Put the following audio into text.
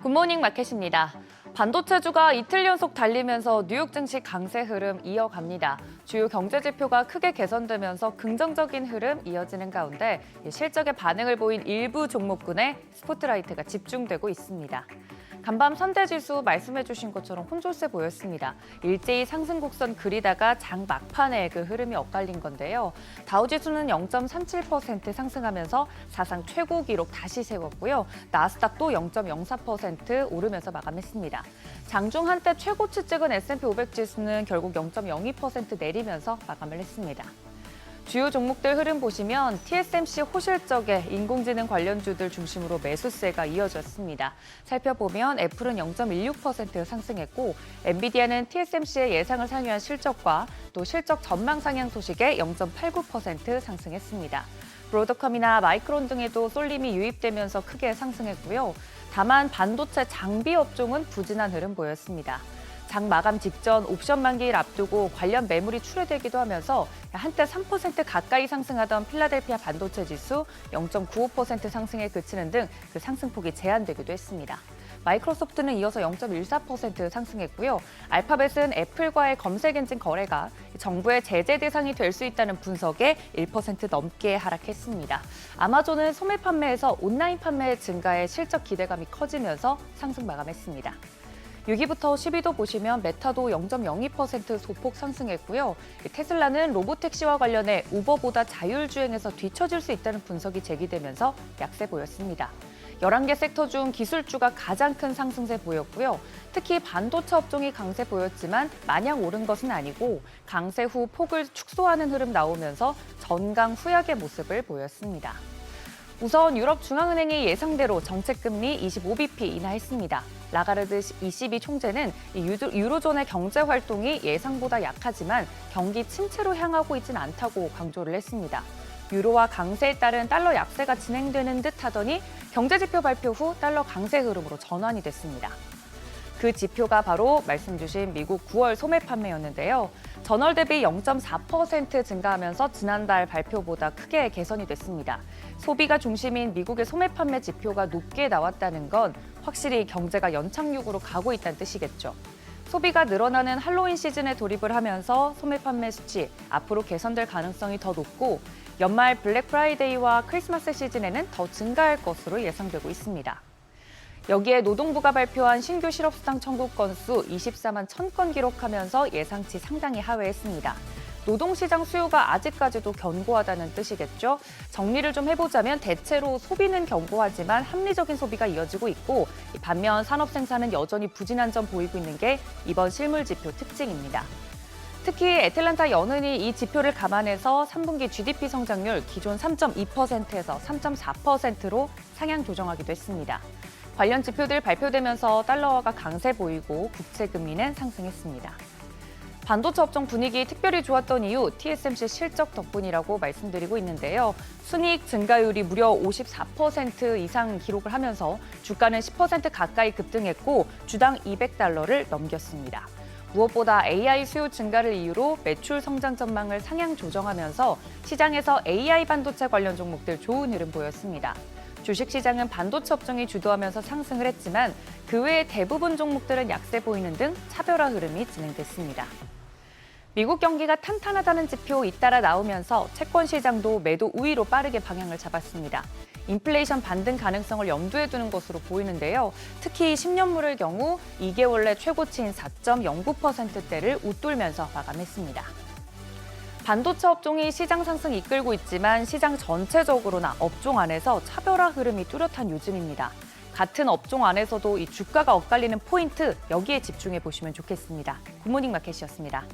굿모닝 마켓입니다. 반도체주가 이틀 연속 달리면서 뉴욕 증시 강세 흐름 이어갑니다. 주요 경제 지표가 크게 개선되면서 긍정적인 흐름 이어지는 가운데 실적에 반응을 보인 일부 종목군에 스포트라이트가 집중되고 있습니다. 간밤 선대지수 말씀해 주신 것처럼 혼조세 보였습니다. 일제히 상승 곡선 그리다가 장 막판에 그 흐름이 엇갈린 건데요. 다우지수는 0.37% 상승하면서 사상 최고 기록 다시 세웠고요. 나스닥도 0.04% 오르면서 마감했습니다. 장중 한때 최고치 찍은 S&P 500 지수는 결국 0.02% 내리면서 마감을 했습니다. 주요 종목들 흐름 보시면 TSMC 호실적에 인공지능 관련주들 중심으로 매수세가 이어졌습니다. 살펴보면 애플은 0.16% 상승했고 엔비디아는 TSMC의 예상을 상회한 실적과 또 실적 전망 상향 소식에 0.89% 상승했습니다. 브로드컴이나 마이크론 등에도 쏠림이 유입되면서 크게 상승했고요. 다만 반도체 장비 업종은 부진한 흐름 보였습니다. 장 마감 직전 옵션 만기일 앞두고 관련 매물이 출회되기도 하면서 한때 3% 가까이 상승하던 필라델피아 반도체 지수 0.95% 상승에 그치는 등 그 상승폭이 제한되기도 했습니다. 마이크로소프트는 이어서 0.14% 상승했고요. 알파벳은 애플과의 검색 엔진 거래가 정부의 제재 대상이 될 수 있다는 분석에 1% 넘게 하락했습니다. 아마존은 소매 판매에서 온라인 판매 증가에 실적 기대감이 커지면서 상승 마감했습니다. 6위부터 10위도 보시면 메타도 0.02% 소폭 상승했고요. 테슬라는 로보택시와 관련해 우버보다 자율주행에서 뒤처질 수 있다는 분석이 제기되면서 약세 보였습니다. 11개 섹터 중 기술주가 가장 큰 상승세 보였고요. 특히 반도체 업종이 강세 보였지만 마냥 오른 것은 아니고 강세 후 폭을 축소하는 흐름 나오면서 전강 후약의 모습을 보였습니다. 우선 유럽중앙은행이 예상대로 정책금리 25bp 인하했습니다. 라가르드 ECB 총재는 유로존의 경제 활동이 예상보다 약하지만 경기 침체로 향하고 있진 않다고 강조를 했습니다. 유로화 강세에 따른 달러 약세가 진행되는 듯 하더니 경제지표 발표 후 달러 강세 흐름으로 전환이 됐습니다. 그 지표가 바로 말씀 주신 미국 9월 소매 판매였는데요. 전월 대비 0.4% 증가하면서 지난달 발표보다 크게 개선이 됐습니다. 소비가 중심인 미국의 소매 판매 지표가 높게 나왔다는 건 확실히 경제가 연착륙으로 가고 있다는 뜻이겠죠. 소비가 늘어나는 할로윈 시즌에 돌입을 하면서 소매 판매 수치 앞으로 개선될 가능성이 더 높고 연말 블랙 프라이데이와 크리스마스 시즌에는 더 증가할 것으로 예상되고 있습니다. 여기에 노동부가 발표한 신규 실업수당 청구 건수 24만 1000건 기록하면서 예상치 상당히 하회했습니다. 노동시장 수요가 아직까지도 견고하다는 뜻이겠죠. 정리를 좀 해보자면 대체로 소비는 견고하지만 합리적인 소비가 이어지고 있고 반면 산업 생산은 여전히 부진한 점 보이고 있는 게 이번 실물 지표 특징입니다. 특히 애틀랜타 연은이 이 지표를 감안해서 3분기 GDP 성장률 기존 3.2%에서 3.4%로 상향 조정하기도 했습니다. 관련 지표들 발표되면서 달러화가 강세 보이고 국채 금리는 상승했습니다. 반도체 업종 분위기 특별히 좋았던 이유 TSMC 실적 덕분이라고 말씀드리고 있는데요. 순이익 증가율이 무려 54% 이상 기록을 하면서 주가는 10% 가까이 급등했고 주당 $200를 넘겼습니다. 무엇보다 AI 수요 증가를 이유로 매출 성장 전망을 상향 조정하면서 시장에서 AI 반도체 관련 종목들 좋은 흐름 보였습니다. 주식시장은 반도체 업종이 주도하면서 상승을 했지만 그 외의 대부분 종목들은 약세 보이는 등 차별화 흐름이 진행됐습니다. 미국 경기가 탄탄하다는 지표 잇따라 나오면서 채권 시장도 매도 우위로 빠르게 방향을 잡았습니다. 인플레이션 반등 가능성을 염두에 두는 것으로 보이는데요. 특히 10년물의 경우 2개월 내 최고치인 4.09%대를 웃돌면서 마감했습니다. 반도체 업종이 시장 상승 이끌고 있지만 시장 전체적으로나 업종 안에서 차별화 흐름이 뚜렷한 요즘입니다. 같은 업종 안에서도 이 주가가 엇갈리는 포인트, 여기에 집중해 보시면 좋겠습니다. 굿모닝 마켓이었습니다.